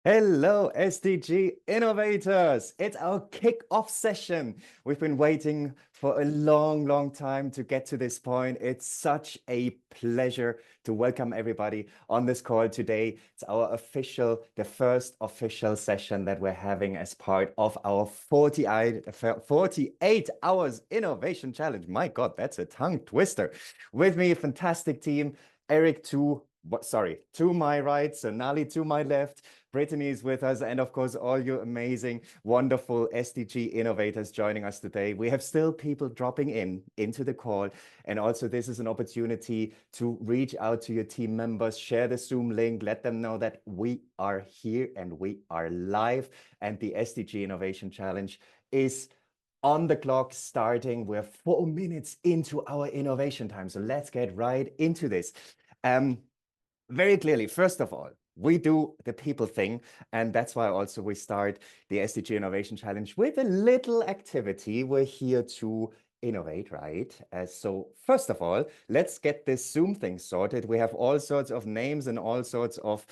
Hello, SDG innovators. It's our kick-off session. We've been waiting for a long time to get to this point. It's such a pleasure to welcome everybody on this call today. It's the first official session that we're having as part of our 48 hours innovation challenge. My God, that's a tongue twister. With me, a fantastic team. Eric to my right, Sonali to my left, Brittany is with us, and of course, all you amazing, wonderful SDG innovators joining us today. We have still people dropping into the call, and also this is an opportunity to reach out to your team members, share the Zoom link, let them know that we are here and we are live, and the SDG Innovation Challenge is on the clock starting. We're 4 minutes into our innovation time, so let's get right into this. Very clearly, first of all, we do the people thing, and that's why also we start the SDG Innovation Challenge with a little activity. We're here to innovate, right? So first of all, let's get this Zoom thing sorted. We have all sorts of names and all sorts of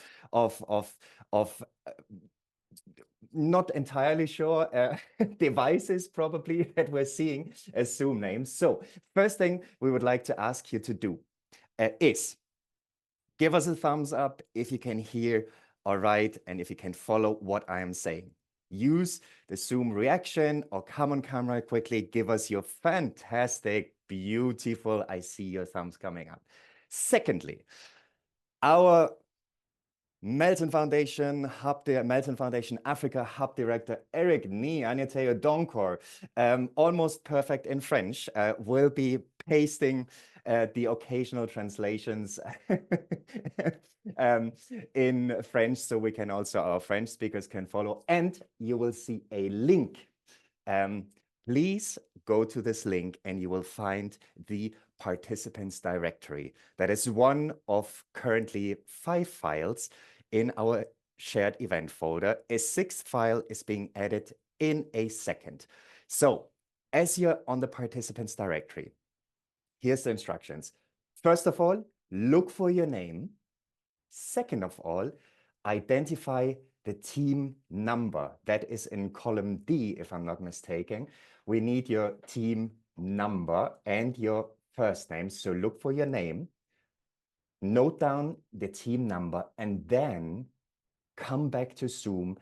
not entirely sure devices probably that we're seeing as Zoom names. So first thing we would like to ask you to do is give us a thumbs up if you can hear all right, and if you can follow what I am saying. Use the Zoom reaction or come on camera quickly. Give us your fantastic, beautiful, I see your thumbs coming up. Secondly, our Melton Foundation Africa Hub Director, Eric Ni Anyateo Donkor, almost perfect in French, will be pasting the occasional translations in French, so we can also, our French speakers can follow, and you will see a link. Please go to this link and you will find the participants directory. That is one of currently 5 files in our shared event folder. A 6th file is being added in a second. So as you're on the participants directory, here's the instructions. First of all, look for your name. Second of all, identify the team number. That is in column D, if I'm not mistaken. We need your team number and your first name. So look for your name, note down the team number, and then come back to Zoom,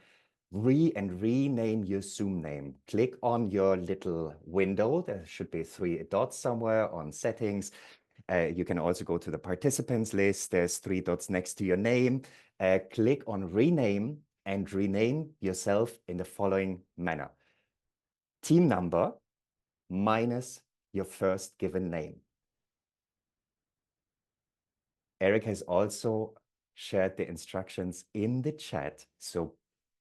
rename your Zoom name. Click on your little window. There should be 3 dots somewhere on settings. You can also go to the participants list. There's 3 dots next to your name. Click on rename and rename yourself in the following manner. Team number minus your first given name. Eric has also shared the instructions in the chat. So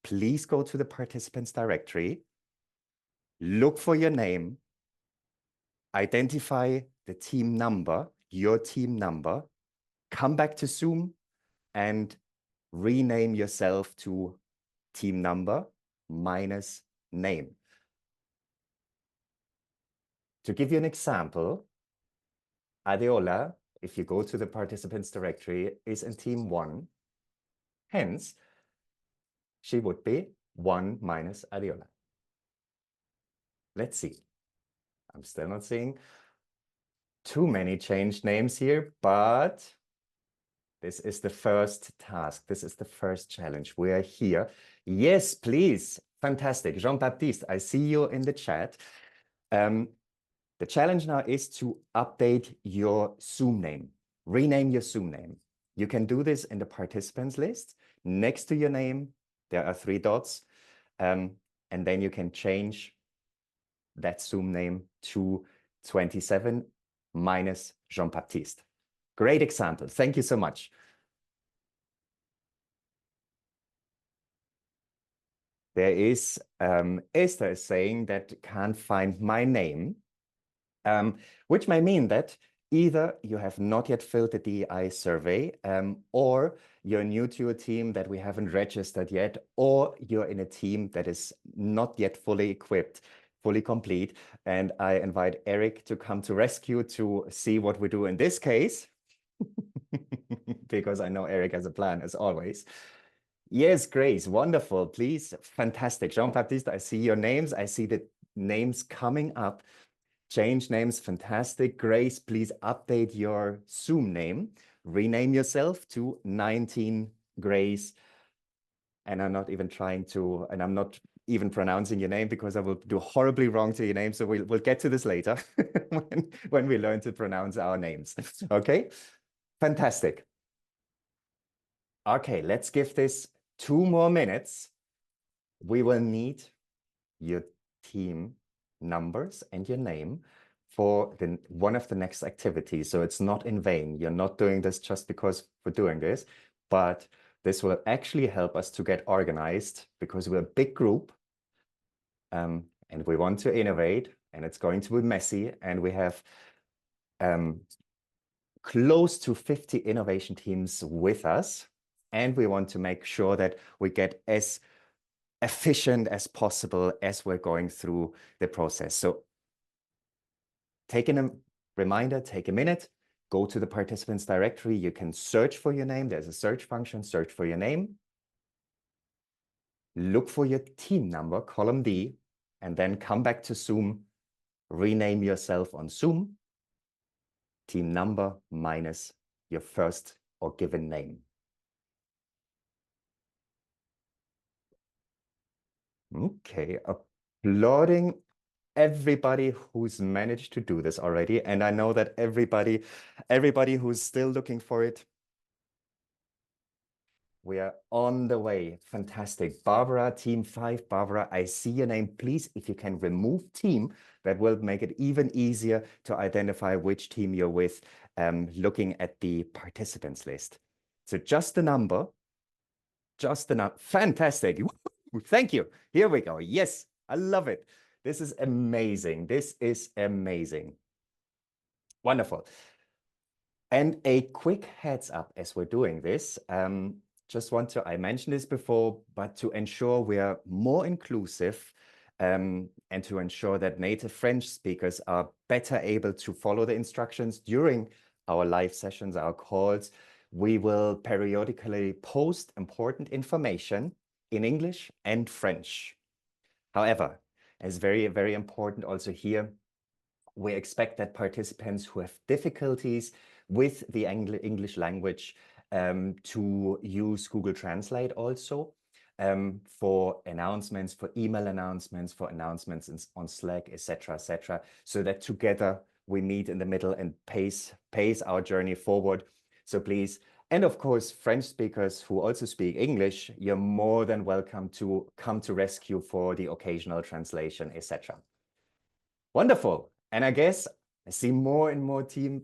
please go to the participants directory, look for your name, identify the team number, your team number, come back to Zoom and rename yourself to team number minus name. To give you an example, Adeola, if you go to the participants directory, is in team 1. Hence, she would be 1 minus Adeola. Let's see. I'm still not seeing too many changed names here, but this is the first task. This is the first challenge. We are here. Yes, please. Fantastic. Jean-Baptiste, I see you in the chat. The challenge now is to update your Zoom name. Rename your Zoom name. You can do this in the participants list. Next to your name, there are 3 dots. And then you can change that Zoom name to 27 minus Jean-Baptiste. Great example. Thank you so much. There is, Esther is saying that can't find my name, which may mean that either you have not yet filled the DEI survey, or you're new to a team that we haven't registered yet, or you're in a team that is not yet fully equipped, fully complete. And I invite Eric to come to rescue to see what we do in this case, because I know Eric has a plan as always. Yes, Grace, wonderful. Please, fantastic. Jean-Baptiste, I see your names. I see the names coming up. Change names, fantastic. Grace, please update your Zoom name. Rename yourself to 19 Grace. And I'm not even trying to, and I'm not even pronouncing your name because I will do horribly wrong to your name. So we'll get to this later when we learn to pronounce our names. Okay, fantastic. Okay, let's give this 2 more minutes. We will need your team numbers and your name for one of the next activities. So it's not in vain. You're not doing this just because we're doing this, but this will actually help us to get organized because we're a big group and we want to innovate, and it's going to be messy, and we have close to 50 innovation teams with us, and we want to make sure that we get as efficient as possible as we're going through the process. So taking a reminder, take a minute, go to the participants directory. You can search for your name. There's a search function, search for your name. Look for your team number, column D, and then come back to Zoom, rename yourself on Zoom, team number minus your first or given name. Okay, applauding everybody who's managed to do this already. And I know that everybody who's still looking for it, we are on the way. Fantastic. Barbara, team 5. Barbara, I see your name. Please, if you can remove team, that will make it even easier to identify which team you're with, looking at the participants list. So just the number, fantastic. Thank you. Here we go. Yes, I love it. This is amazing. This is amazing. Wonderful. And a quick heads up as we're doing this, I mentioned this before, but to ensure we are more inclusive and to ensure that native French speakers are better able to follow the instructions during our live sessions, our calls, we will periodically post important information in English and French. However, it's very, very important also here, we expect that participants who have difficulties with the English language to use Google Translate also for announcements, for email announcements, for announcements on Slack, etc., so that together we meet in the middle and pace our journey forward. So please, and of course, French speakers who also speak English, you're more than welcome to come to rescue for the occasional translation, etc. Wonderful. And I guess I see more and more team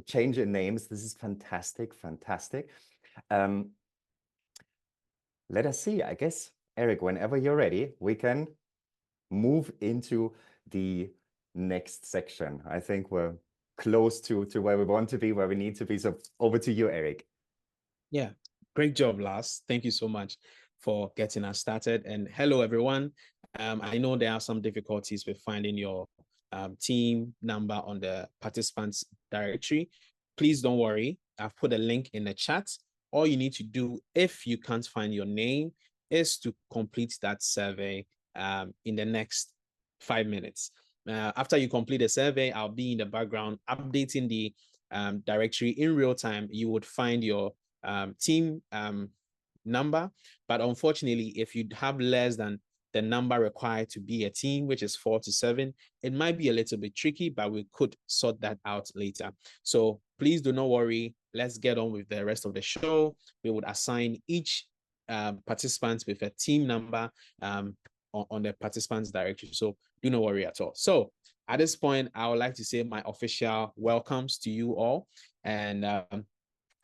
change in names. This is fantastic, fantastic. Let us see, I guess, Eric, whenever you're ready, we can move into the next section. I think we're close to where we want to be, where we need to be. So over to you, Eric. Yeah, great job, Lars. Thank you so much for getting us started. And hello, everyone. I know there are some difficulties with finding your team number on the participants directory. Please don't worry. I've put a link in the chat. All you need to do if you can't find your name is to complete that survey in the next 5 minutes. After you complete the survey, I'll be in the background updating the directory in real time. You would find your team number, but unfortunately, if you have less than the number required to be a team, which is 4 to 7, it might be a little bit tricky, but we could sort that out later. So please do not worry. Let's get on with the rest of the show. We would assign each participant with a team number on the participants directory. So do not worry at all. So at this point, I would like to say my official welcomes to you all, and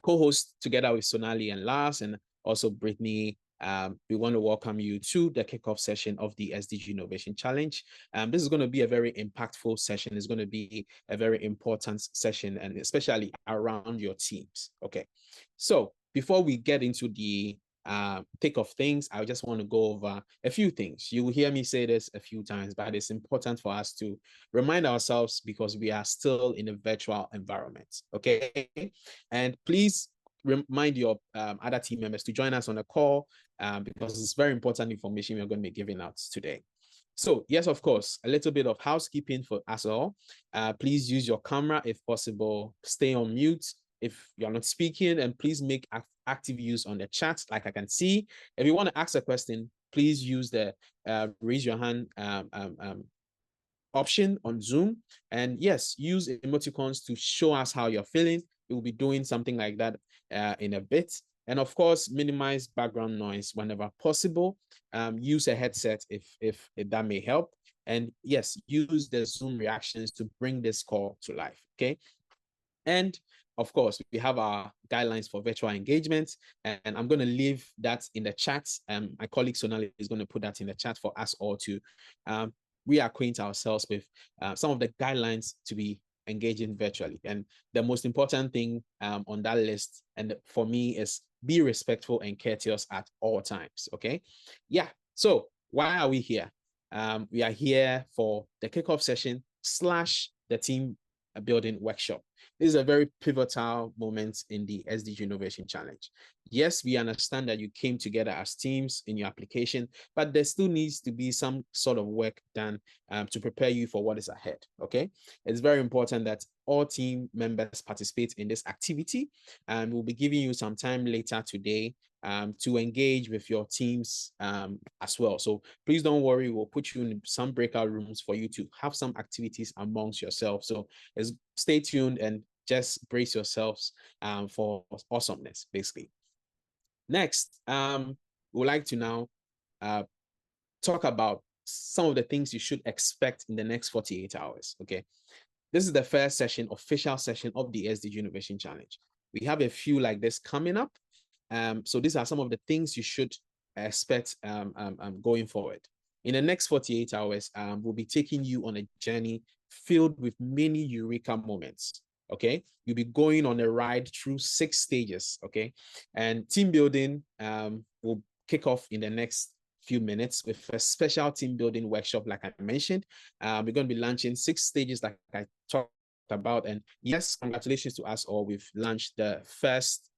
co-host together with Sonali and Lars, and also Brittany. We want to welcome you to the kickoff session of the SDG Innovation Challenge. This is going to be a very impactful session. It's going to be a very important session, and especially around your teams. Okay, so before we get into the thick of things, I just want to go over a few things. You will hear me say this a few times, but it's important for us to remind ourselves because we are still in a virtual environment. Okay, and please remind your other team members to join us on the call. because it's very important information we're going to be giving out today. So yes, of course, a little bit of housekeeping for us all. Please use your camera if possible. Stay on mute if you're not speaking, and please make active use on the chat, like I can see. If you want to ask a question, please use the raise your hand option on Zoom. And yes, use emoticons to show us how you're feeling. We'll be doing something like that in a bit. And of course, minimize background noise whenever possible. Use a headset if that may help. And yes, use the Zoom reactions to bring this call to life, okay? And of course, we have our guidelines for virtual engagement, and I'm going to leave that in the chat. My colleague Sonali is going to put that in the chat for us all to reacquaint ourselves with some of the guidelines to be engaging virtually. And the most important thing on that list, and for me, is be respectful and courteous at all times, okay? Yeah, so why are we here? We are here for the kickoff session / the team building workshop. This is a very pivotal moment in the SDG Innovation Challenge. Yes, we understand that you came together as teams in your application, but there still needs to be some sort of work done to prepare you for what is ahead, okay? It's very important that all team members participate in this activity, and we'll be giving you some time later today to engage with your teams as well. So please don't worry, we'll put you in some breakout rooms for you to have some activities amongst yourselves. So stay tuned and just brace yourselves for awesomeness, basically. Next, we would like to now talk about some of the things you should expect in the next 48 hours, okay? This is the first session, official session of the SDG Innovation Challenge. We have a few like this coming up. So these are some of the things you should expect going forward. In the next 48 hours, we'll be taking you on a journey filled with many eureka moments, okay? You'll be going on a ride through 6 stages, okay? And team building will kick off in the next few minutes with a special team building workshop, like I mentioned. We're going to be launching 6 stages like I talked about. And yes, congratulations to us all. We've launched the first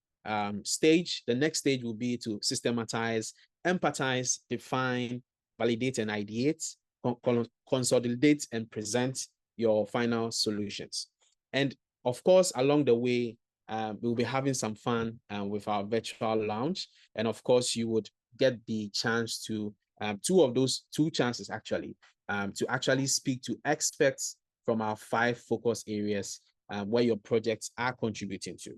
stage. The next stage will be to systematize, empathize, define, validate, and ideate, consolidate, and present your final solutions. And of course, along the way, we'll be having some fun with our virtual lounge. And of course, you would get the chance to, two chances actually, to actually speak to experts from our 5 focus areas where your projects are contributing to.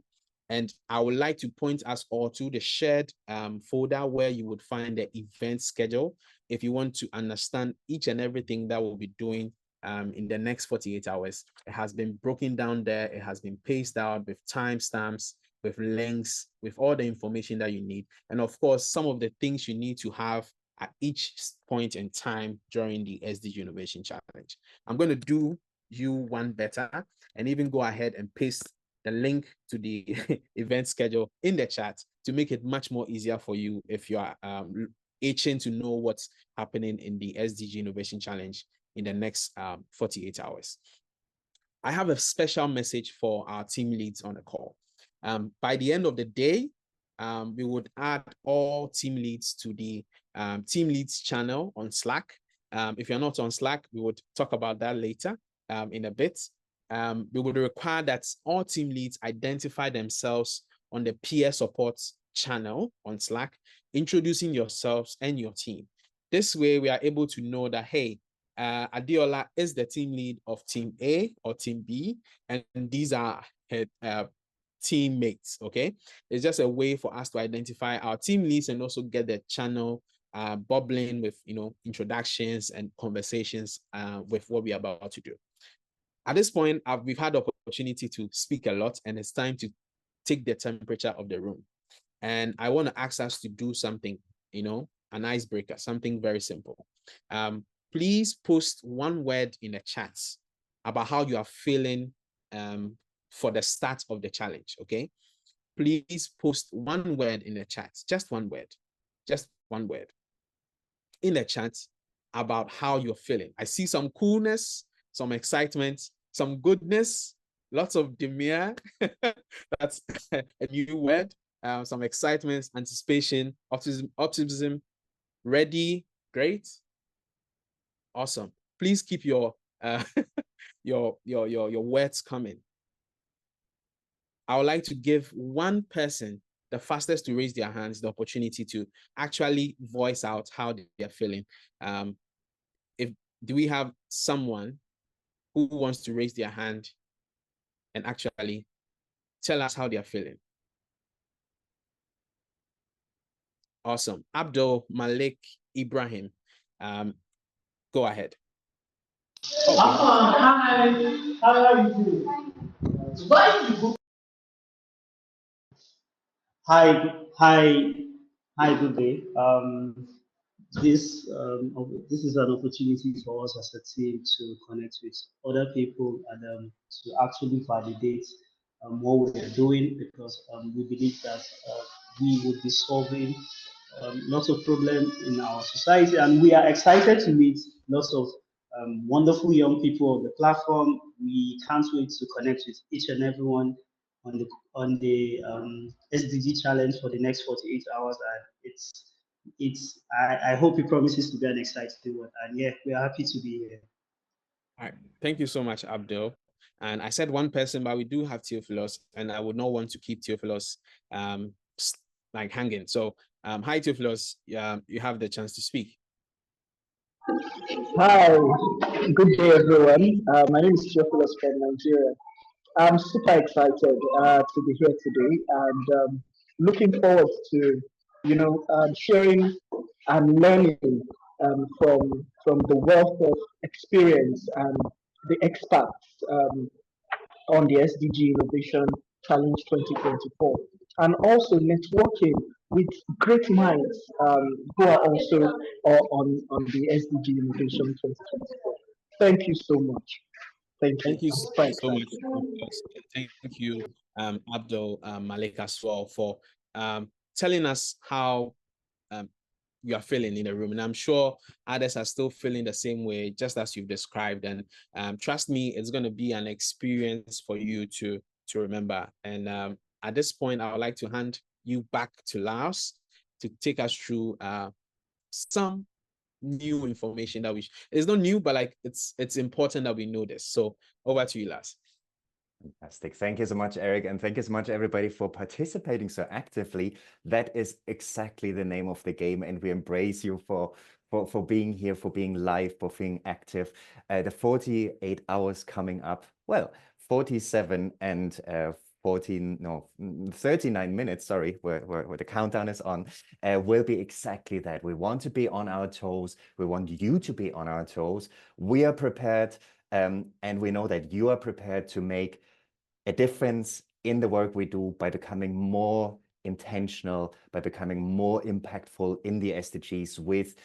And I would like to point us all to the shared folder where you would find the event schedule if you want to understand each and everything that we'll be doing in the next 48 hours. It has been broken down there. It has been pasted out with timestamps, with links, with all the information that you need. And of course, some of the things you need to have at each point in time during the SDG Innovation Challenge. I'm going to do you one better and even go ahead and paste the link to the event schedule in the chat to make it much more easier for you if you are itching to know what's happening in the SDG Innovation Challenge in the next 48 hours. I have a special message for our team leads on the call. By the end of the day, we would add all team leads to the team leads channel on Slack. If you're not on Slack, we would talk about that later in a bit. We would require that all team leads identify themselves on the peer support channel on Slack, introducing yourselves and your team. This way, we are able to know that, hey, Adiola is the team lead of team A or team B, and these are her teammates, okay? It's just a way for us to identify our team leads and also get the channel bubbling with, introductions and conversations with what we're about to do. At this point, we've had the opportunity to speak a lot, and it's time to take the temperature of the room. And I want to ask us to do something, an icebreaker, something very simple. Please post one word in the chat about how you are feeling for the start of the challenge, okay? Please post one word in the chat, just one word in the chat about how you're feeling. I see some coolness, some excitement, some goodness, lots of demure. That's a new word. some excitement, anticipation, optimism. Ready? Great. Awesome. Please keep your your words coming. I would like to give one person, the fastest to raise their hands, the opportunity to actually voice out how they're feeling. Do we have someone who wants to raise their hand and actually tell us how they're feeling? Awesome. Abdul Malik Ibrahim, go ahead. Hi, how are you doing? Hi, hi, hi, good day. This is an opportunity for us as a team to connect with other people and to actually validate what we are doing because we believe that we would be solving lots of problems in our society, and we are excited to meet lots of wonderful young people on the platform. We can't wait to connect with each and everyone on the SDG challenge for the next 48 hours, and I hope it promises to be an exciting one. And yeah, we are happy to be here. All right. Thank you so much, Abdul. And I said one person, but we do have Theophilus, and I would not want to keep Theophilus like hanging. So hi, Theophilus. You have the chance to speak. Hi, good day, everyone. My name is Theophilus from Nigeria. I'm super excited to be here today and looking forward to, sharing and learning from the wealth of experience and the experts on the SDG Innovation Challenge 2024, and also networking with great minds who are also on the SDG Innovation 2024. Thank you so much. Thank you. Thank you so much. Thank you, Abdul Malik, as well, for telling us how you are feeling in the room. And I'm sure others are still feeling the same way, just as you've described. And trust me, it's going to be an experience for you to remember. And at this point, I would like to hand you back to Laos to take us through some new information that it's not new, but like it's important that we know this. So over to you, Laos. Fantastic. Thank you so much, Eric. And thank you so much, everybody, for participating so actively. That is exactly the name of the game. And we embrace you for being here, for being live, for being active. The 48 hours coming up, well, 47 and 39 minutes, sorry, where the countdown is on, will be exactly that. We want to be on our toes. We want you to be on our toes. We are prepared. And we know that you are prepared to make a difference in the work we do by becoming more intentional, by becoming more impactful in the SDGs with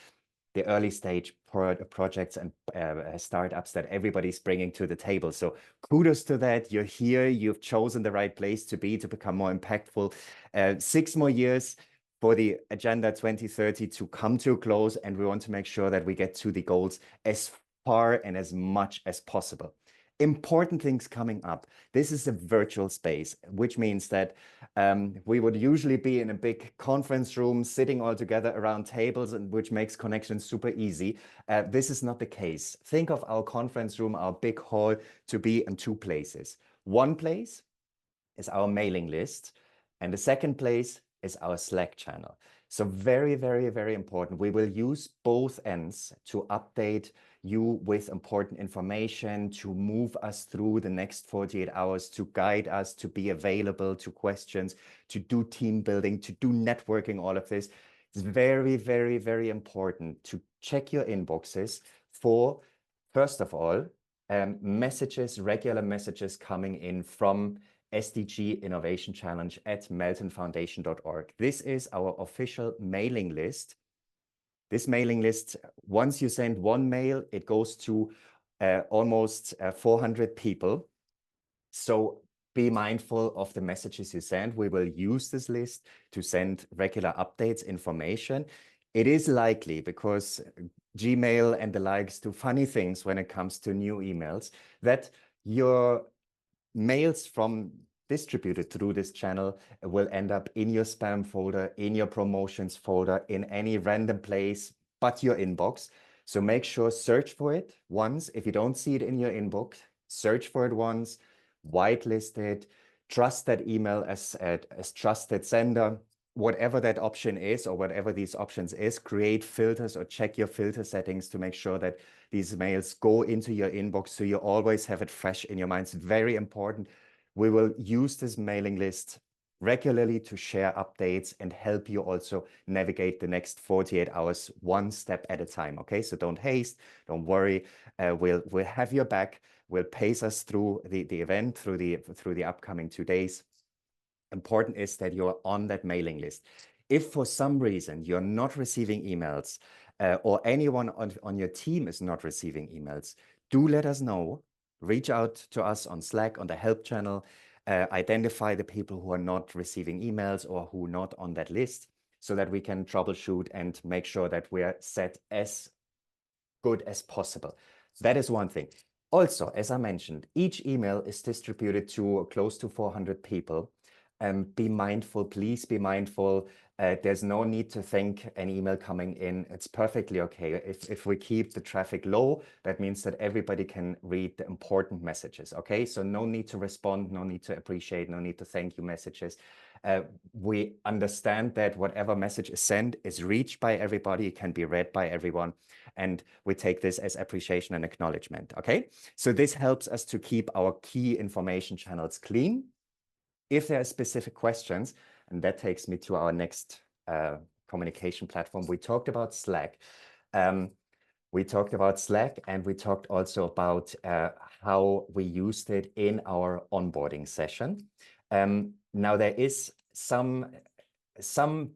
the early stage projects and startups that everybody's bringing to the table. So kudos to that. You're here. You've chosen the right place to become more impactful. 6 more years for the Agenda 2030 to come to a close, and we want to make sure that we get to the goals as far and as much as possible. Important things coming up. This is a virtual space, which means that we would usually be in a big conference room, sitting all together around tables, and which makes connections super easy. This is not the case. Think of our conference room, our big hall, to be in 2 places. One place is our mailing list, and the second place is our Slack channel. So very, very, very important. We will use both ends to update you with important information, to move us through the next 48 hours, to guide us, to be available to questions, to do team building, to do networking, all of this. It's very, very, very important to check your inboxes for, first of all, messages, regular messages coming in from SDG Innovation Challenge at meltonfoundation.org. This is our official mailing list. This mailing list, once you send one mail, it goes to almost 400 people. So be mindful of the messages you send. We will use this list to send regular updates, information. It is likely, because Gmail and the likes do funny things when it comes to new emails, that your mails from distributed through this channel will end up in your spam folder, in your promotions folder, in any random place but your inbox. So make sure, search for it once. If you don't see it in your inbox, search for it once, whitelist it, trust that email as trusted sender, whatever that option is or whatever these options is, create filters or check your filter settings to make sure that these mails go into your inbox so you always have it fresh in your mind. It's very important. We will use this mailing list regularly to share updates and help you also navigate the next 48 hours one step at a time. Okay, so don't haste, don't worry. We'll have your back. We'll pace us through the event, through the upcoming 2 days. Important is that you're on that mailing list. If for some reason you're not receiving emails or anyone on your team is not receiving emails, do let us know. Reach out to us on Slack, on the help channel, identify the people who are not receiving emails or who are not on that list so that we can troubleshoot and make sure that we're set as good as possible. That is one thing. Also, as I mentioned, each email is distributed to close to 400 people. Be mindful, please be mindful. There's no need to think an email coming in. It's perfectly okay. If we keep the traffic low, that means that everybody can read the important messages, okay? So no need to respond, no need to appreciate, no need to thank you messages. We understand that whatever message is sent is reached by everybody, it can be read by everyone, and we take this as appreciation and acknowledgement, okay? So this helps us to keep our key information channels clean. If there are specific questions, and that takes me to our next communication platform, we talked about Slack. And we talked also about how we used it in our onboarding session. Now there is some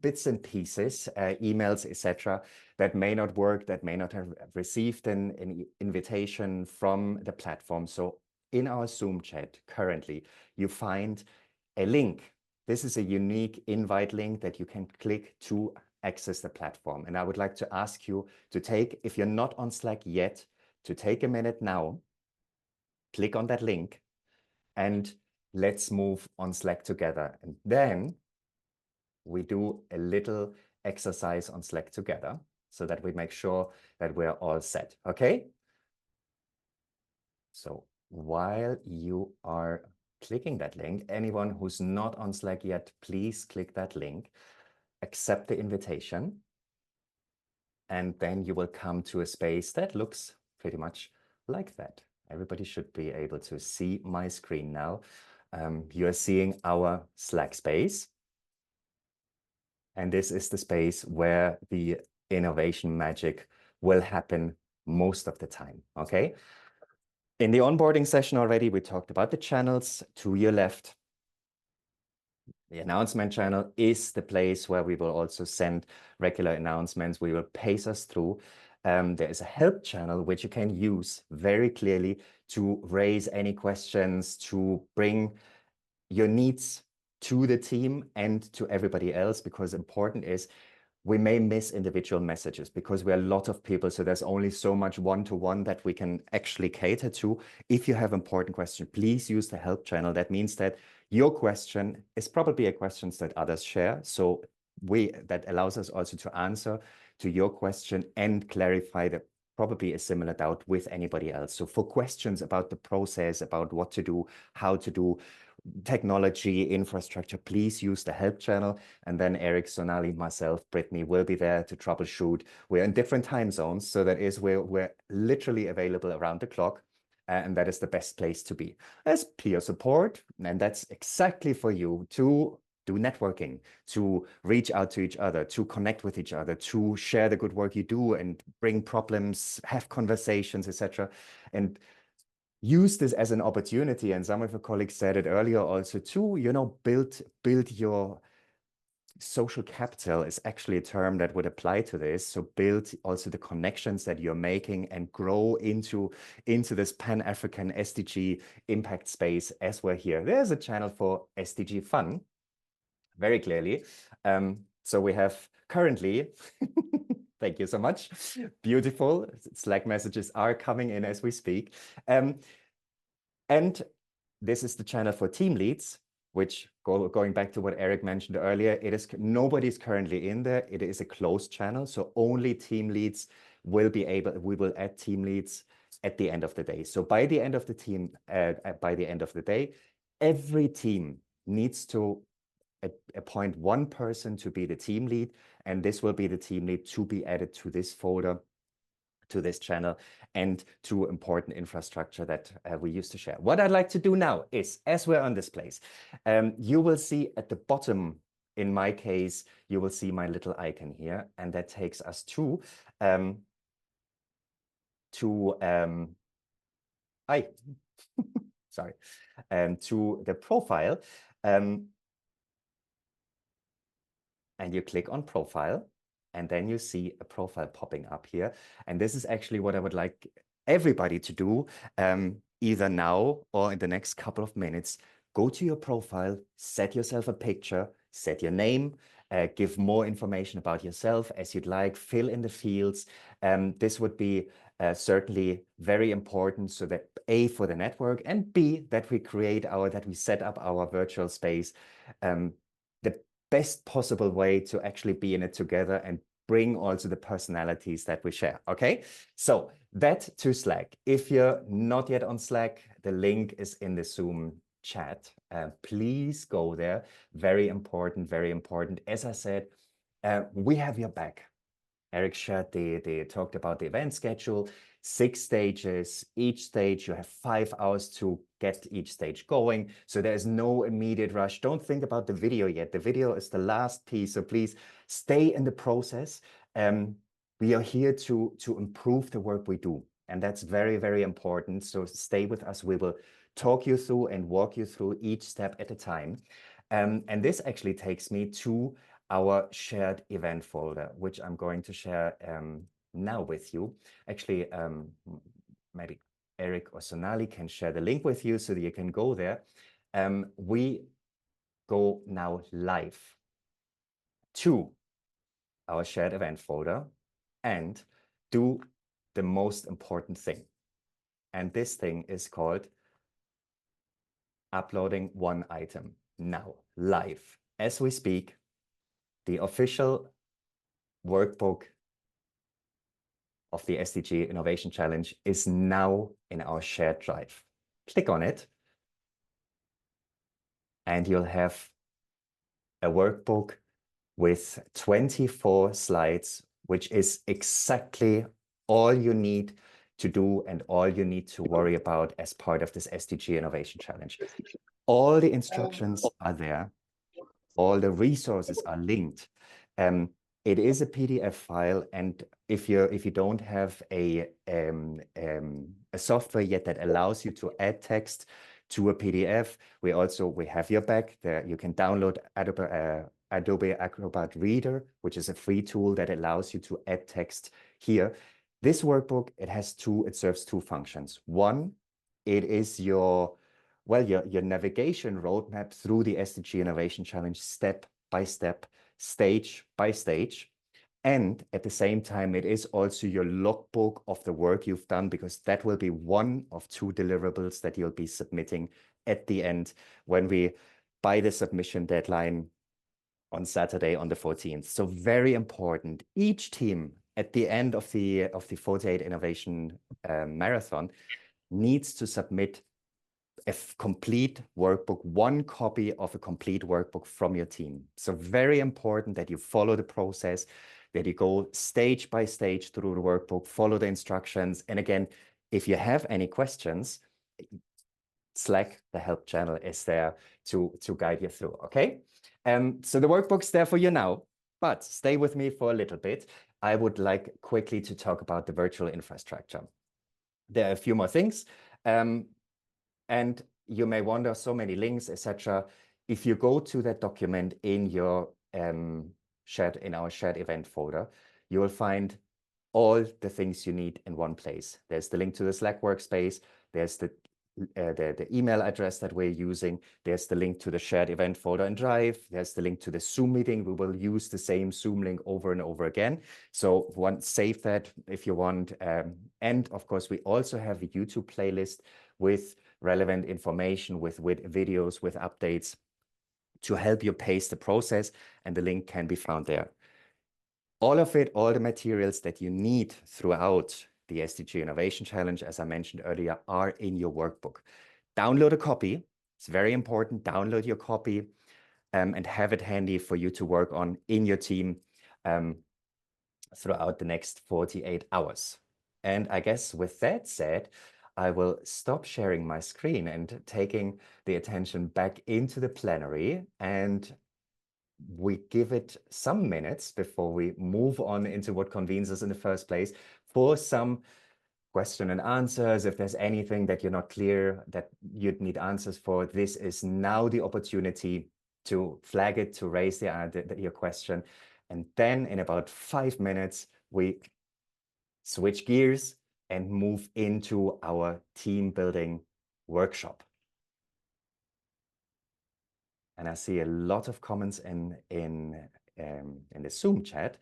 bits and pieces, emails, etc., that may not work, that may not have received an invitation from the platform. So in our Zoom chat currently, you find a link. This is a unique invite link that you can click to access the platform. And I would like to ask you to take, if you're not on Slack yet, to take a minute now, click on that link, and let's move on Slack together. And then we do a little exercise on Slack together so that we make sure that we're all set, okay? So while you are clicking that link, anyone who's not on Slack yet, please click that link, accept the invitation, and then you will come to a space that looks pretty much like that. Everybody should be able to see my screen now. You are seeing our Slack space. And this is the space where the innovation magic will happen most of the time, okay? In the onboarding session already, we talked about the channels. To your left, the announcement channel is the place where we will also send regular announcements. We will pace us through. There is a help channel which you can use very clearly to raise any questions, to bring your needs to the team and to everybody else, because important is we may miss individual messages because we're a lot of people. So there's only so much one-to-one that we can actually cater to. If you have important questions, please use the help channel. That means that your question is probably a question that others share. So that allows us also to answer to your question and clarify the probably a similar doubt with anybody else. So for questions about the process, about what to do, how to do, technology, infrastructure, please use the help channel. And then Eric, Sonali, myself, Brittany will be there to troubleshoot. We're in different time zones, so that is where we're literally available around the clock. And that is the best place to be. As peer support, and that's exactly for you to do networking, to reach out to each other, to connect with each other, to share the good work you do and bring problems, have conversations, etc. And use this as an opportunity. And some of your colleagues said it earlier also to, you know, build your social capital is actually a term that would apply to this. So build also the connections that you're making and grow into this Pan-African SDG impact space as we're here. There's a channel for SDG fun, very clearly. So we have currently, thank you so much, beautiful Slack messages are coming in as we speak. And this is the channel for team leads. which going back to what Eric mentioned earlier, nobody's currently in there. It is a closed channel, so only team leads will be able. We will add team leads at the end of the day. So by the end of the day, every team needs to appoint one person to be the team lead, and this will be the team lead to be added to this folder, to this channel, and to important infrastructure that we used to share. What I'd like to do now is, as we're on this place, you will see at the bottom, in my case, you will see my little icon here, and that takes us to sorry, to the profile. And you click on profile, and then you see a profile popping up here. And this is actually what I would like everybody to do, either now or in the next couple of minutes. Go to your profile, set yourself a picture, set your name, give more information about yourself as you'd like, fill in the fields. This would be certainly very important, so that A, for the network, and B, that we set up our virtual space the best possible way to actually be in it together and bring also the personalities that we share. Okay, so that to Slack. If you're not yet on Slack, the link is in the Zoom chat. Please go there. Very important, very important. As I said, we have your back. Eric shared they talked about the event schedule, 6 stages. Each stage, you have 5 hours to get each stage going. So there's no immediate rush. Don't think about the video yet. The video is the last piece. So please stay in the process. We are here to improve the work we do. And that's very, very important. So stay with us. We will talk you through and walk you through each step at a time. And this actually takes me to our shared event folder, which I'm going to share now with you. Actually, maybe Eric or Sonali can share the link with you so that you can go there. We go now live to our shared event folder and do the most important thing. And this thing is called uploading one item. Now, live, as we speak, the official workbook of the SDG Innovation Challenge is now in our shared drive. Click on it, and you'll have a workbook with 24 slides, which is exactly all you need to do and all you need to worry about as part of this SDG Innovation Challenge. All the instructions are there. All the resources are linked. It is a PDF file, and if you don't have a software yet that allows you to add text to a PDF, we have your back there. You can download Adobe Acrobat Reader, which is a free tool that allows you to add text here. This workbook, it serves 2 functions. One, it is your navigation roadmap through the SDG Innovation Challenge, step by step, stage by stage. And at the same time, it is also your logbook of the work you've done, because that will be one of 2 deliverables that you'll be submitting at the end by the submission deadline on Saturday, on the 14th. So very important. Each team at the end of the 48 Innovation Marathon needs to submit a complete workbook, one copy of a complete workbook from your team. So very important that you follow the process, that you go stage by stage through the workbook, follow the instructions. And again, if you have any questions, Slack, the help channel, is there to guide you through, okay? So the workbook's there for you now, but stay with me for a little bit. I would like quickly to talk about the virtual infrastructure. There are a few more things. And you may wonder, so many links, etc. If you go to that document in your our shared event folder, you will find all the things you need in one place. There's the link to the Slack workspace. There's the email address that we're using. There's the link to the shared event folder and Drive. There's the link to the Zoom meeting. We will use the same Zoom link over and over again. So save that if you want. And of course, we also have a YouTube playlist with relevant information, with videos, with updates to help you pace the process, and the link can be found there. All of it, all the materials that you need throughout the SDG Innovation Challenge, as I mentioned earlier, are in your workbook. Download a copy. It's very important. Download your copy and have it handy for you to work on in your team throughout the next 48 hours. And I guess with that said, I will stop sharing my screen and taking the attention back into the plenary, and we give it some minutes before we move on into what convenes us in the first place for some question and answers. If there's anything that you're not clear that you'd need answers for, this is now the opportunity to flag it, to raise your question. And then in about 5 minutes, we switch gears and move into our team building workshop. And I see a lot of comments in the Zoom chat.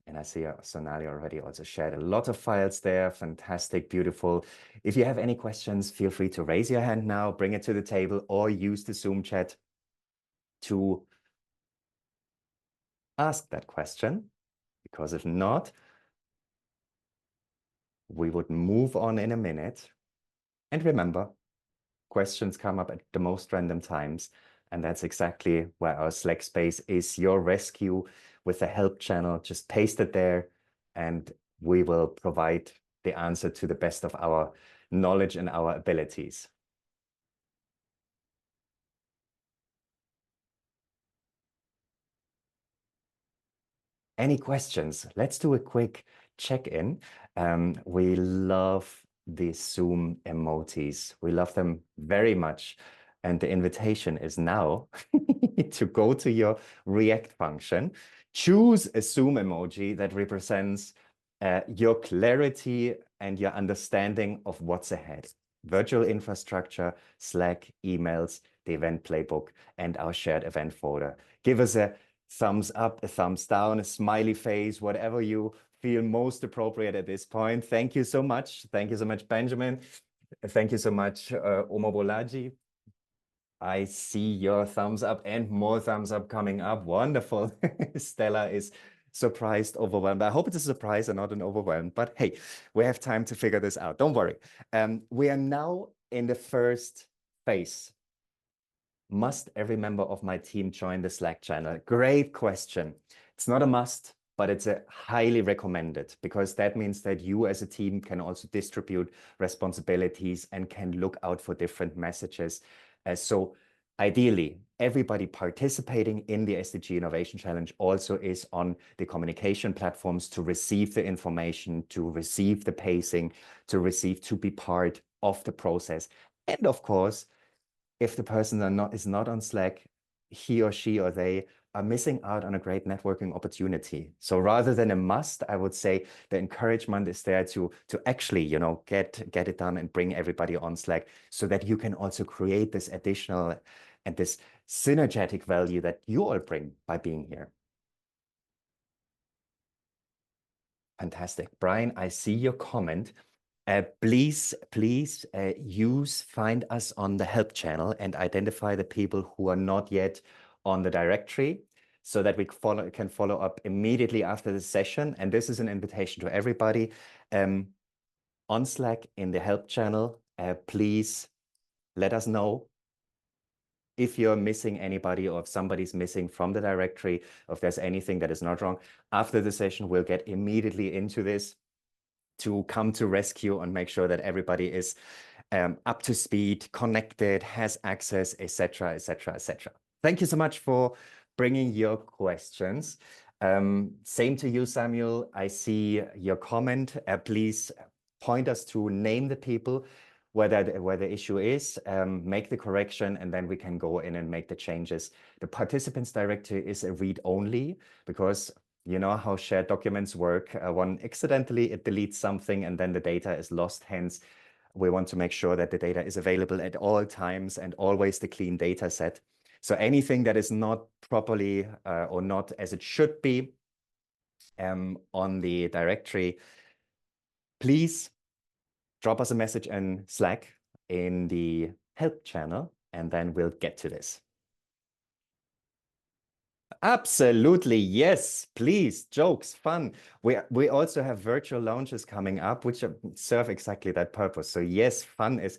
And I see Sonali already also shared a lot of files there. Fantastic, beautiful. If you have any questions, feel free to raise your hand now, bring it to the table, or use the Zoom chat to ask that question. Because if not, we would move on in a minute. And remember, questions come up at the most random times. And that's exactly where our Slack space is your rescue with the help channel. Just paste it there and we will provide the answer to the best of our knowledge and our abilities. Any questions? Let's do a quick check-in. We love the Zoom emojis. We love them very much. And the invitation is now to go to your React function, choose a Zoom emoji that represents your clarity and your understanding of what's ahead. Virtual infrastructure, Slack, emails, the event playbook, and our shared event folder. Give us a thumbs up, a thumbs down, a smiley face, whatever you feel most appropriate at this point. Thank you so much. Thank you so much, Benjamin. Thank you so much, Omobolaji. I see your thumbs up and more thumbs up coming up. Wonderful. Stella is surprised, overwhelmed. I hope it's a surprise and not an overwhelmed, but hey, we have time to figure this out. Don't worry. We are now in the first phase. Must every member of my team join the Slack channel? Great question. It's not a must, but it's a highly recommended, because that means that you as a team can also distribute responsibilities and can look out for different messages. So ideally, everybody participating in the SDG Innovation Challenge also is on the communication platforms to receive the information, to receive the pacing, to be part of the process. And of course, if the person is not on Slack, he or she or they are missing out on a great networking opportunity. So rather than a must, I would say the encouragement is there to actually, get it done and bring everybody on Slack, so that you can also create this additional and this synergetic value that you all bring by being here. Fantastic. Brian, I see your comment. Please find us on the help channel and identify the people who are not yet on the directory, so that we can follow up immediately after the session. And this is an invitation to everybody on Slack in the help channel. Please let us know if you're missing anybody, or if somebody's missing from the directory, or if there's anything that is not wrong. After the session, we'll get immediately into this to come to rescue and make sure that everybody is up to speed, connected, has access, etc., etc., etc. Thank you so much for bringing your questions. Same to you, Samuel. I see your comment. Please point us to name the people where the issue is, make the correction, and then we can go in and make the changes. The participants directory is a read-only, because you know how shared documents work. One accidentally, it deletes something and then the data is lost. Hence, we want to make sure that the data is available at all times and always the clean data set. So anything that is not properly or not as it should be on the directory, please drop us a message in Slack in the help channel, and then we'll get to this. Absolutely, yes, please. Jokes, fun. We also have virtual lounges coming up, which serve exactly that purpose. So yes, fun is,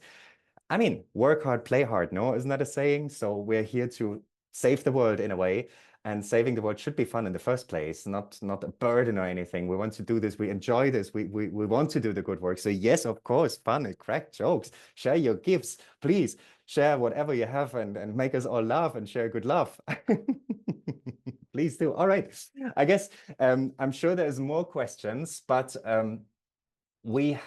I mean, work hard, play hard, no? Isn't that a saying? So we're here to save the world in a way, and saving the world should be fun in the first place, not a burden or anything. We want to do this, we enjoy this, we want to do the good work. So yes, of course, fun and crack jokes, share your gifts, please share whatever you have and make us all laugh and share good laugh. Please do. All right. I guess I'm sure there's more questions, but we're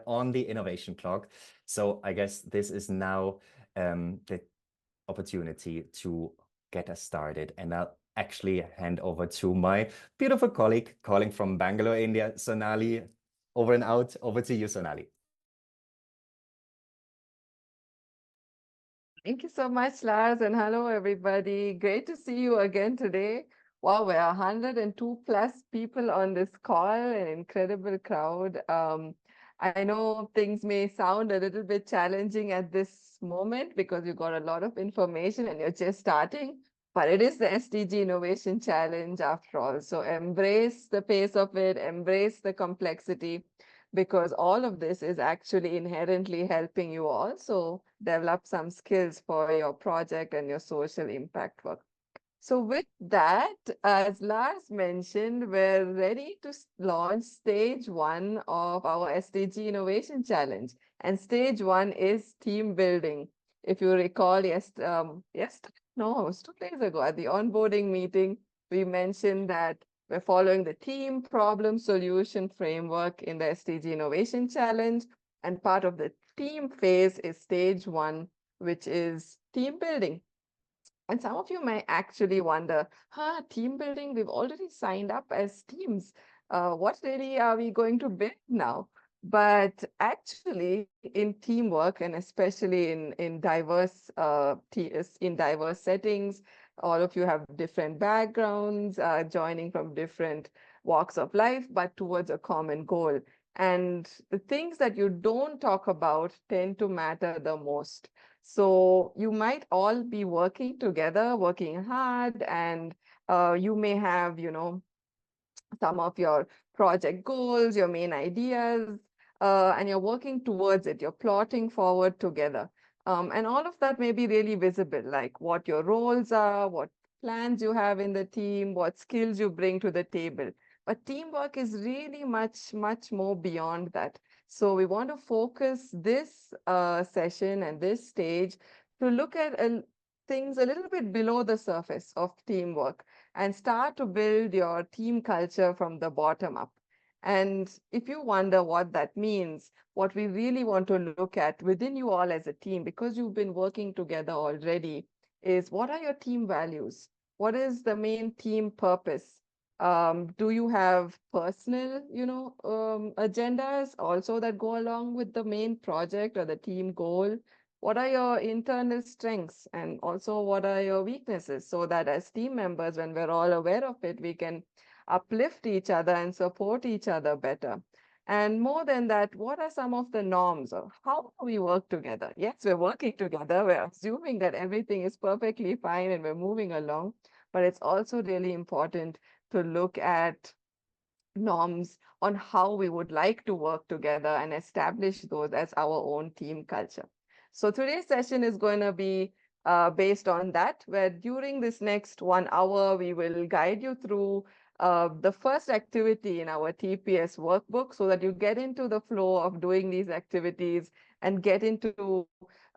on the innovation clock. So I guess this is now the opportunity to get us started. And I'll actually hand over to my beautiful colleague calling from Bangalore, India, Sonali. Over and out. Over to you, Sonali. Thank you so much, Lars, and hello, everybody. Great to see you again today. Wow, we're 102 plus people on this call, an incredible crowd. I know things may sound a little bit challenging at this moment because you've got a lot of information and you're just starting, but it is the SDG Innovation Challenge after all. So embrace the pace of it, embrace the complexity, because all of this is actually inherently helping you also develop some skills for your project and your social impact work. So with that, as Lars mentioned, we're ready to launch stage 1 of our SDG Innovation Challenge. And stage 1 is team building. If you recall, it was 2 days ago at the onboarding meeting, we mentioned that we're following the team problem solution framework in the SDG Innovation Challenge. And part of the team phase is stage 1, which is team building. And some of you may actually wonder, team building, we've already signed up as teams. What really are we going to build now? But actually, in teamwork, and especially in diverse settings, all of you have different backgrounds, joining from different walks of life, but towards a common goal. And the things that you don't talk about tend to matter the most. So you might all be working together, working hard, and you may have, some of your project goals, your main ideas, and you're working towards it. You're plotting forward together. And all of that may be really visible, like what your roles are, what plans you have in the team, what skills you bring to the table. But teamwork is really much, much more beyond that. So we want to focus this session and this stage to look at things a little bit below the surface of teamwork and start to build your team culture from the bottom up. And if you wonder what that means, what we really want to look at within you all as a team, because you've been working together already, is what are your team values? What is the main team purpose? Do you have personal, agendas also that go along with the main project or the team goal? What are your internal strengths and also what are your weaknesses, so that as team members, when we're all aware of it, we can uplift each other and support each other better? And more than that, what are some of the norms of how we work together? Yes, we're working together. We're assuming that everything is perfectly fine and we're moving along, but it's also really important to look at norms on how we would like to work together and establish those as our own team culture. So today's session is going to be based on that, where during this next 1 hour, we will guide you through the first activity in our TPS workbook so that you get into the flow of doing these activities and get into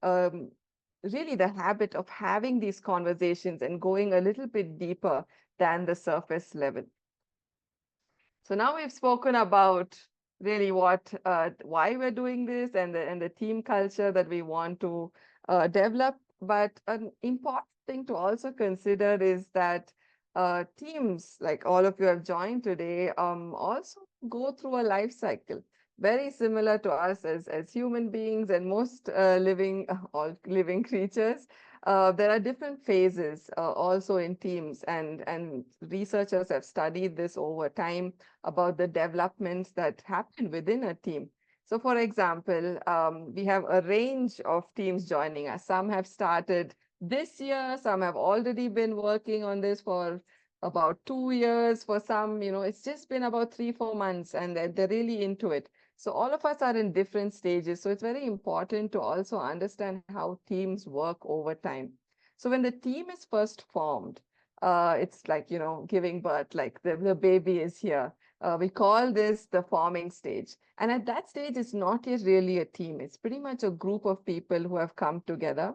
really the habit of having these conversations and going a little bit deeper than the surface level. So now we've spoken about really why we're doing this and the team culture that we want to develop. But an important thing to also consider is that teams, like all of you have joined today, also go through a life cycle, very similar to us as human beings and most all living creatures. There are different phases also in teams, and researchers have studied this over time about the developments that happen within a team. So for example, we have a range of teams joining us. Some have started this year. Some have already been working on this for about 2 years. For some, it's just been about 3-4 months, and they're really into it. So all of us are in different stages. So it's very important to also understand how teams work over time. So when the team is first formed, it's like, giving birth, like the baby is here. We call this the forming stage. And at that stage, it's not yet really a team. It's pretty much a group of people who have come together.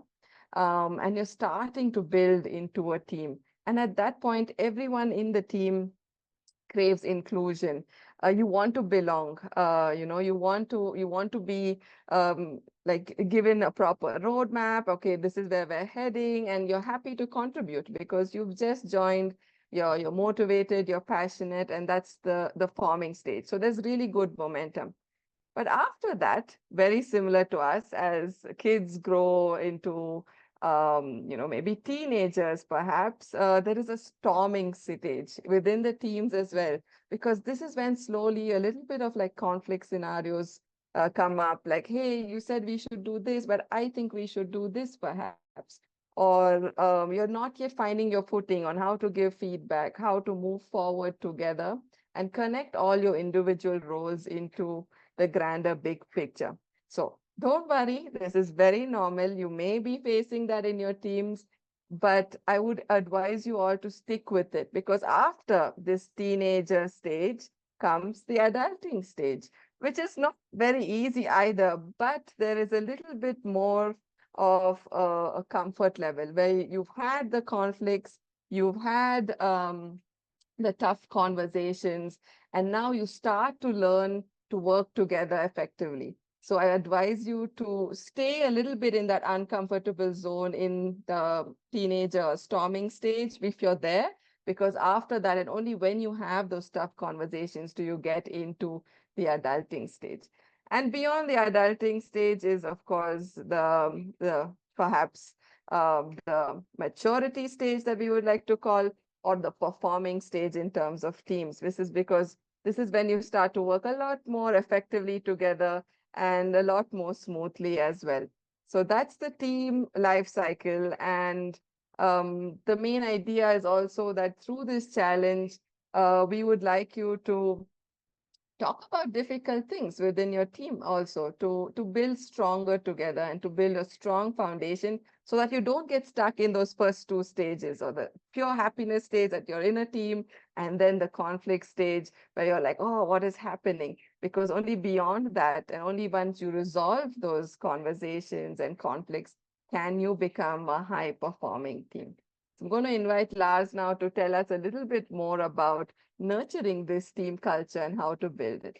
And you're starting to build into a team. And at that point, everyone in the team craves inclusion. You want to belong. You want to be like given a proper roadmap. Okay, this is where we're heading, and you're happy to contribute because you've just joined. You're motivated, you're passionate, and that's the forming stage. So there's really good momentum. But after that, very similar to us, as kids grow into, maybe teenagers, perhaps, there is a storming stage within the teams as well, because this is when slowly a little bit of like conflict scenarios come up, like, hey, you said we should do this, but I think we should do this perhaps. Or you're not yet finding your footing on how to give feedback, how to move forward together and connect all your individual roles into the grander big picture. So don't worry, this is very normal. You may be facing that in your teams, but I would advise you all to stick with it, because after this teenager stage comes the adulting stage, which is not very easy either, but there is a little bit more of a comfort level where you've had the conflicts, you've had the tough conversations, and now you start to learn to work together effectively. So I advise you to stay a little bit in that uncomfortable zone in the teenager storming stage if you're there, because after that, and only when you have those tough conversations, do you get into the adulting stage. And beyond the adulting stage is, of course, the perhaps the maturity stage that we would like to call, or the performing stage in terms of teams. This is because this is when you start to work a lot more effectively together and a lot more smoothly as well. So that's the team life cycle. And the main idea is also that through this challenge, we would like you to talk about difficult things within your team also, to build stronger together and to build a strong foundation, so that you don't get stuck in those first two stages, or the pure happiness stage that you're in a team, and then the conflict stage where you're like, oh, what is happening? Because only beyond that, and only once you resolve those conversations and conflicts, can you become a high performing team. So I'm going to invite Lars now to tell us a little bit more about nurturing this team culture and how to build it.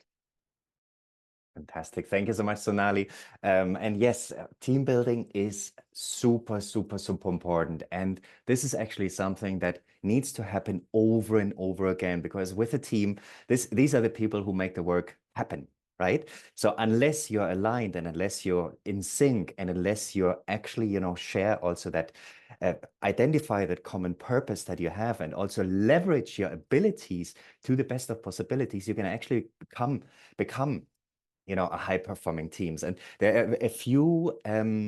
Fantastic. Thank you so much, Sonali. And yes, team building is super, super, super important. And this is actually something that needs to happen over and over again, because with a team, these are the people who make the work happen, right? So unless you're aligned and unless you're in sync and unless you're actually, share also that, identify that common purpose that you have and also leverage your abilities to the best of possibilities, you can actually become a high-performing teams. And there are a few, there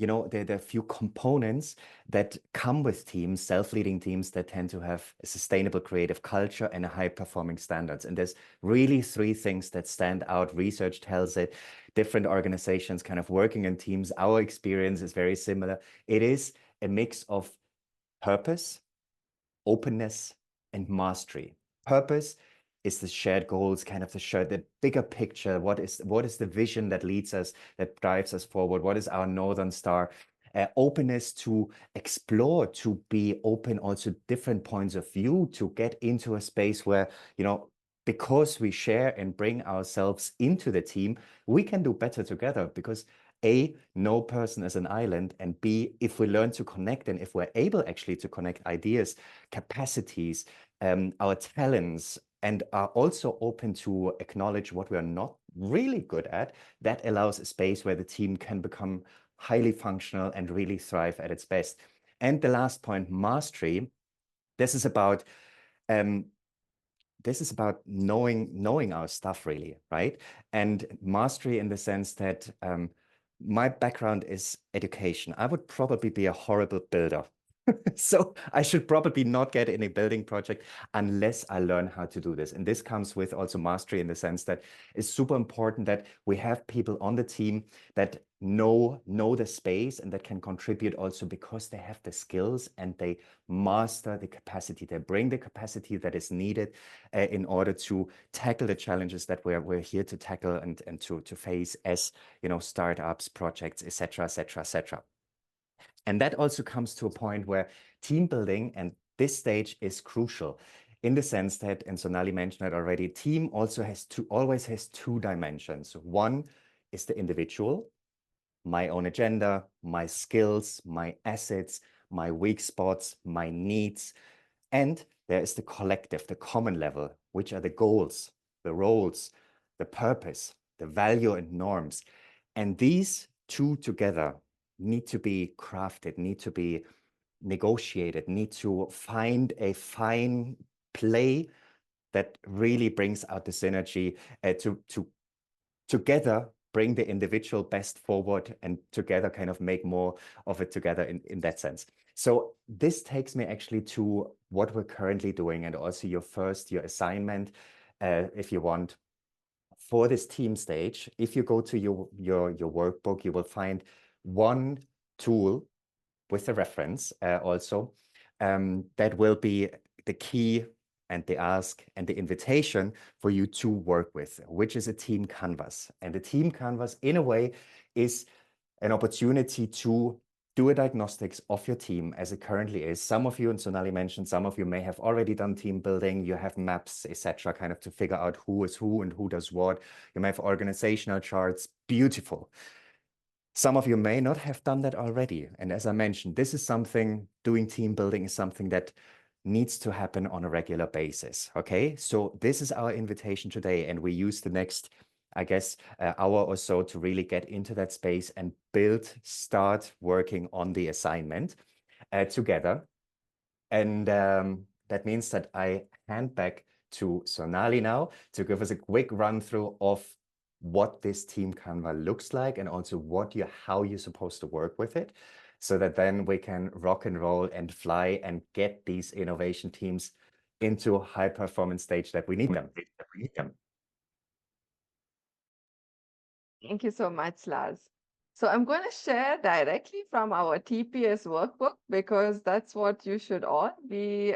are a few components that come with teams, self-leading teams, that tend to have a sustainable creative culture and a high-performing standards. And there's really three things that stand out. Research tells it. Different organizations kind of working in teams. Our experience is very similar. It is a mix of purpose, openness, and mastery. Purpose is the shared goals, kind of the bigger picture. What is the vision that leads us, that drives us forward? What is our Northern Star? Openness to explore, to be open also different points of view, to get into a space where, because we share and bring ourselves into the team, we can do better together, because A, no person is an island, and B, if we learn to connect and if we're able actually to connect ideas, capacities, our talents, and are also open to acknowledge what we are not really good at, that allows a space where the team can become highly functional and really thrive at its best. And the last point, mastery. This is about knowing our stuff, really, right? And mastery in the sense that my background is education. I would probably be a horrible builder. So I should probably not get any building project unless I learn how to do this. And this comes with also mastery in the sense that it's super important that we have people on the team that know the space and that can contribute also because they have the skills and they master the capacity. They bring the capacity that is needed in order to tackle the challenges that we're here to tackle and to face as, you know, startups, projects, etc., etc., etc. And that also comes to a point where team building and this stage is crucial in the sense that, and Sonali mentioned it already, team also always has two dimensions. One is the individual, my own agenda, my skills, my assets, my weak spots, my needs. And there is the collective, the common level, which are the goals, the roles, the purpose, the value and norms. And these two together need to be crafted, need to be negotiated, need to find a fine play that really brings out the synergy to together bring the individual best forward and together kind of make more of it together in that sense. So this takes me actually to what we're currently doing and also your assignment, if you want, for this team stage. If you go to your workbook, you will find one tool with a reference also that will be the key and the ask and the invitation for you to work with, which is a team canvas. And the team canvas, in a way, is an opportunity to do a diagnostics of your team as it currently is. Some of you, and Sonali mentioned, some of you may have already done team building. You have maps, etc., kind of to figure out who is who and who does what. You may have organizational charts. Beautiful. Some of you may not have done that already. And as I mentioned, this is something, doing team building is something that needs to happen on a regular basis. Okay, so this is our invitation today. And we use the next, I guess, hour or so to really get into that space and start working on the assignment together. And that means that I hand back to Sonali now to give us a quick run through of what this team Canva looks like and also how you're supposed to work with it, so that then we can rock and roll and fly and get these innovation teams into a high performance stage that we need them. Thank you so much, Lars. So I'm going to share directly from our TPS workbook because that's what you should all be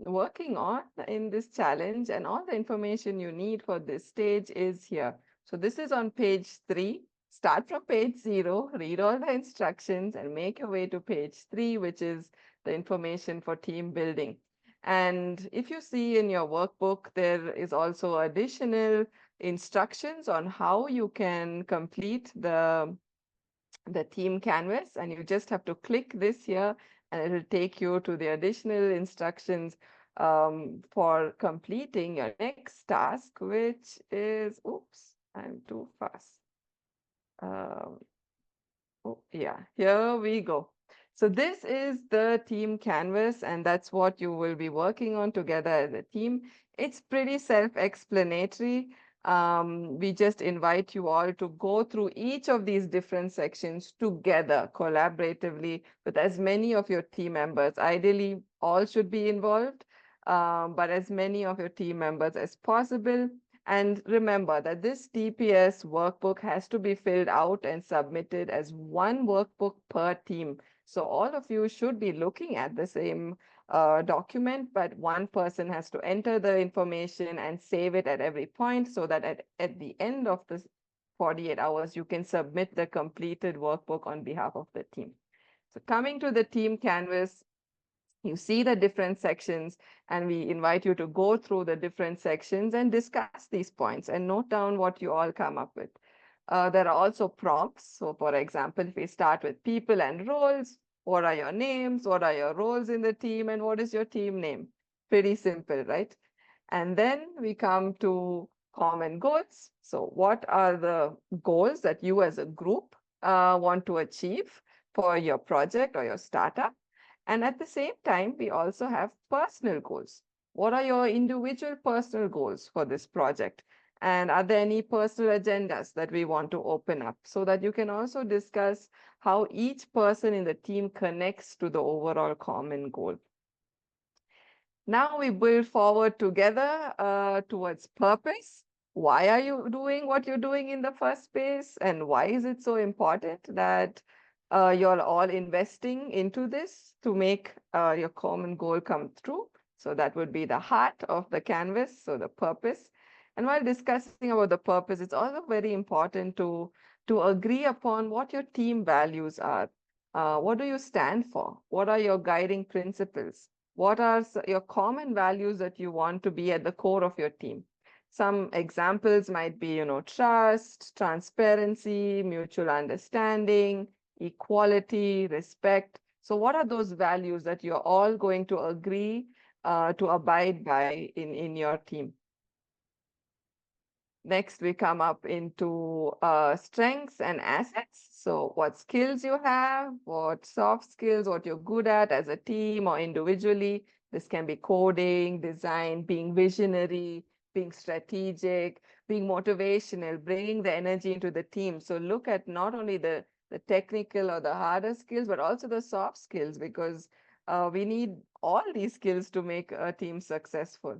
working on in this challenge, and all the information you need for this stage is here. So this is on page 3. Start from page 0, read all the instructions and make your way to page 3, which is the information for team building. And if you see in your workbook, there is also additional instructions on how you can complete the team canvas, and you just have to click this here and it will take you to the additional instructions for completing your next task, which is, oops, I'm too fast. Oh, yeah, here we go. So this is the team canvas, and that's what you will be working on together as a team. It's pretty self-explanatory. We just invite you all to go through each of these different sections together, collaboratively, with as many of your team members. Ideally, all should be involved, but as many of your team members as possible. And remember that this TPS workbook has to be filled out and submitted as one workbook per team. So all of you should be looking at the same document, but one person has to enter the information and save it at every point so that at the end of the 48 hours, you can submit the completed workbook on behalf of the team. So coming to the team canvas, you see the different sections, and we invite you to go through the different sections and discuss these points and note down what you all come up with. There are also prompts. So for example, if we start with people and roles, what are your names? What are your roles in the team? And what is your team name? Pretty simple, right? And then we come to common goals. So what are the goals that you as a group want to achieve for your project or your startup? And at the same time, we also have personal goals. What are your individual personal goals for this project? And are there any personal agendas that we want to open up so that you can also discuss how each person in the team connects to the overall common goal? Now we build forward together towards purpose. Why are you doing what you're doing in the first place? And why is it so important that you're all investing into this to make your common goal come true? So that would be the heart of the canvas, so the purpose. And while discussing about the purpose, it's also very important to agree upon what your team values are. What do you stand for? What are your guiding principles? What are your common values that you want to be at the core of your team? Some examples might be, trust, transparency, mutual understanding, equality, respect. So what are those values that you're all going to agree to abide by in your team? Next, we come up into strengths and assets. So what skills you have, what soft skills, what you're good at as a team or individually. This can be coding, design, being visionary, being strategic, being motivational, bringing the energy into the team. So look at not only the technical or the harder skills, but also the soft skills, because we need all these skills to make a team successful.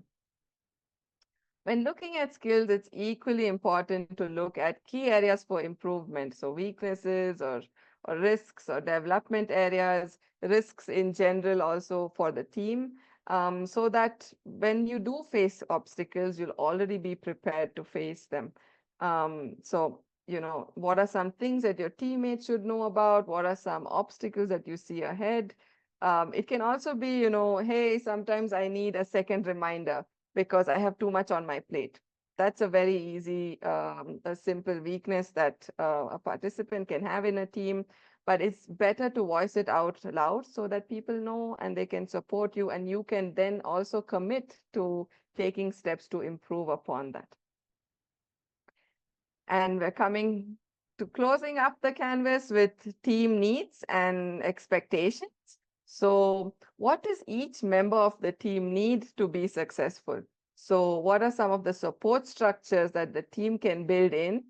When looking at skills, it's equally important to look at key areas for improvement. So weaknesses or risks or development areas, risks in general also for the team, so that when you do face obstacles, you'll already be prepared to face them. So, what are some things that your teammates should know about? What are some obstacles that you see ahead? It can also be, hey, sometimes I need a second reminder because I have too much on my plate. That's a very easy, a simple weakness that a participant can have in a team, but it's better to voice it out loud so that people know and they can support you, and you can then also commit to taking steps to improve upon that. And we're coming to closing up the canvas with team needs and expectations. So what does each member of the team need to be successful? So what are some of the support structures that the team can build in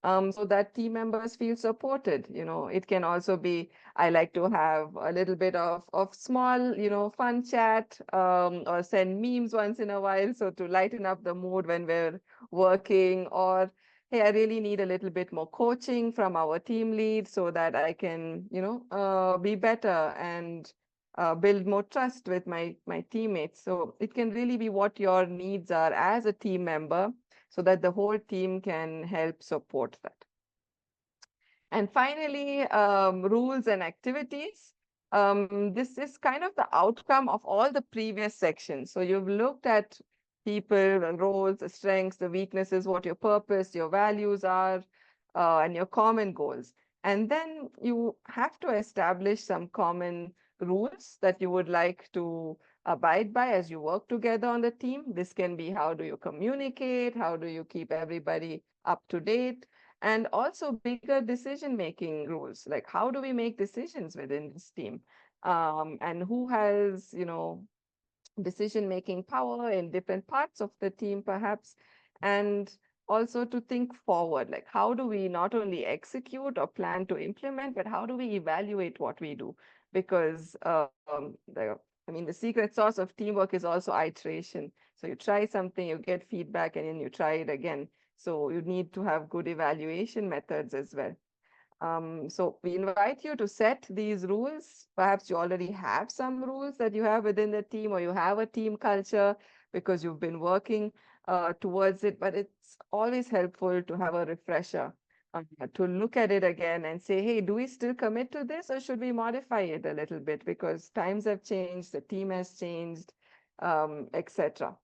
so that team members feel supported? It can also be, I like to have a little bit of small, fun chat or send memes once in a while. So to lighten up the mood when we're working, or hey, I really need a little bit more coaching from our team lead so that I can, be better and build more trust with my teammates. So it can really be what your needs are as a team member so that the whole team can help support that. And finally, rules and activities. This is kind of the outcome of all the previous sections. So you've looked at people, roles, the strengths, the weaknesses, what your purpose, your values are, and your common goals. And then you have to establish some common rules that you would like to abide by as you work together on the team. This can be, how do you communicate? How do you keep everybody up to date? And also bigger decision-making rules, like how do we make decisions within this team? And who has, decision-making power in different parts of the team, perhaps? And also to think forward, like how do we not only execute or plan to implement, but how do we evaluate what we do? Because the secret sauce of teamwork is also iteration. So you try something, you get feedback, and then you try it again. So you need to have good evaluation methods as well. So we invite you to set these rules. Perhaps you already have some rules that you have within the team, or you have a team culture because you've been working towards it, but it's always helpful to have a refresher, to look at it again and say, hey, do we still commit to this, or should we modify it a little bit because times have changed, the team has changed, etc.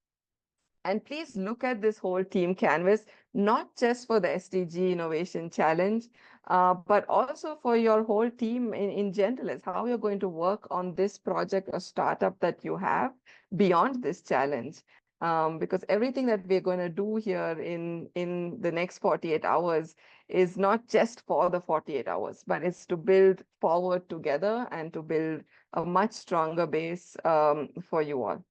And please look at this whole team canvas, not just for the SDG Innovation Challenge, but also for your whole team in general, as how you're going to work on this project or startup that you have beyond this challenge. Because everything that we're going to do here in the next 48 hours is not just for the 48 hours, but it's to build forward together and to build a much stronger base for you all.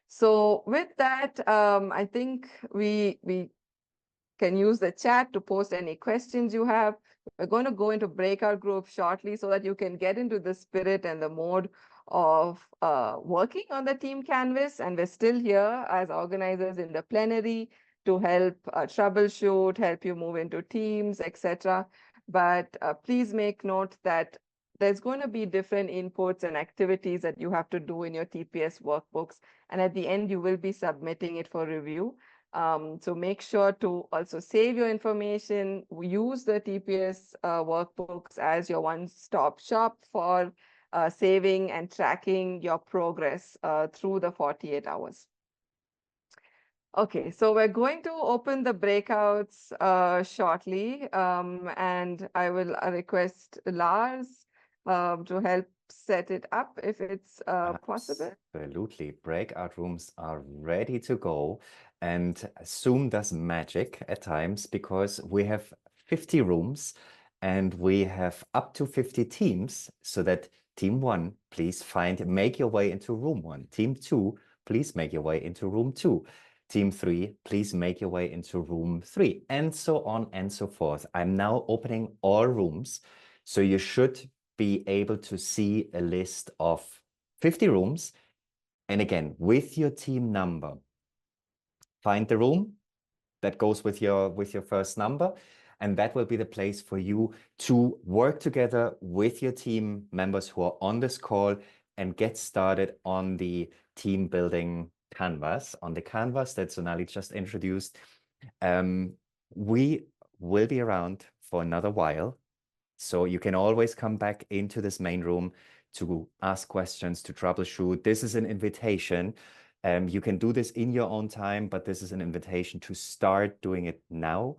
So with that, I think we can use the chat to post any questions you have. We're going to go into breakout groups shortly so that you can get into the spirit and the mode of working on the team canvas. And we're still here as organizers in the plenary to help troubleshoot, help you move into teams, etc. But please make note that there's going to be different inputs and activities that you have to do in your TPS workbooks. And at the end, you will be submitting it for review. So make sure to also save your information, use the TPS workbooks as your one-stop shop for saving and tracking your progress through the 48 hours. Okay, so we're going to open the breakouts shortly, and I will request Lars to help set it up if it's possible. Absolutely. Breakout rooms are ready to go. And Zoom does magic at times because we have 50 rooms and we have up to 50 teams, so that team 1, please make your way into room 1. Team 2, please make your way into room 2. Team 3, please make your way into room 3, and so on and so forth. I'm now opening all rooms, so you should be able to see a list of 50 rooms. And again, with your team number, find the room that goes with your first number, and that will be the place for you to work together with your team members who are on this call and get started on the team building canvas, on the canvas that Sonali just introduced. We will be around for another while, so you can always come back into this main room to ask questions, to troubleshoot. This is an invitation. You can do this in your own time, but this is an invitation to start doing it now.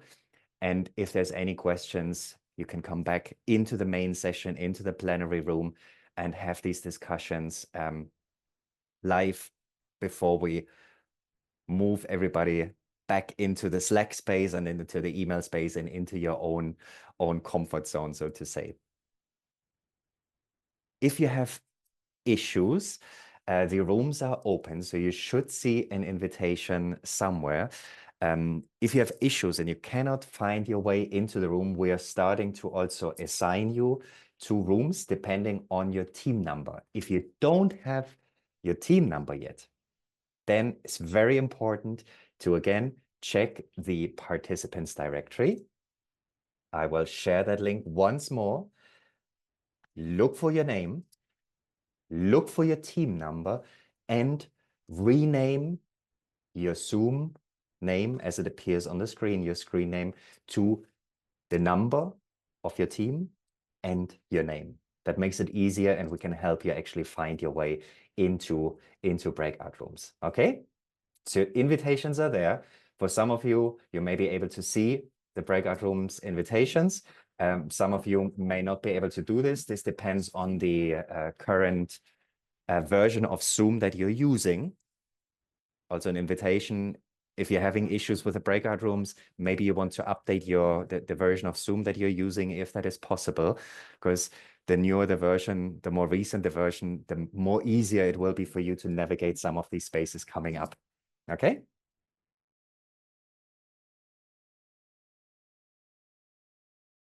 And if there's any questions, you can come back into the main session, into the plenary room, and have these discussions live before we move everybody back into the Slack space and into the email space and into your own comfort zone, so to say. If you have issues, the rooms are open, so you should see an invitation somewhere. If you have issues and you cannot find your way into the room, we are starting to also assign you to rooms depending on your team number. If you don't have your team number yet, then it's very important to, again, check the participants directory. I will share that link once more. Look for your name, look for your team number, and rename your Zoom name as it appears on the screen, your screen name, to the number of your team and your name. That makes it easier, and we can help you actually find your way into breakout rooms. Okay? So invitations are there. For some of you, you may be able to see the breakout rooms invitations. Some of you may not be able to do this. This depends on the current version of Zoom that you're using. Also an invitation, if you're having issues with the breakout rooms, maybe you want to update the version of Zoom that you're using, if that is possible, because the newer the version, the more recent the version, the more easier it will be for you to navigate some of these spaces coming up. Okay?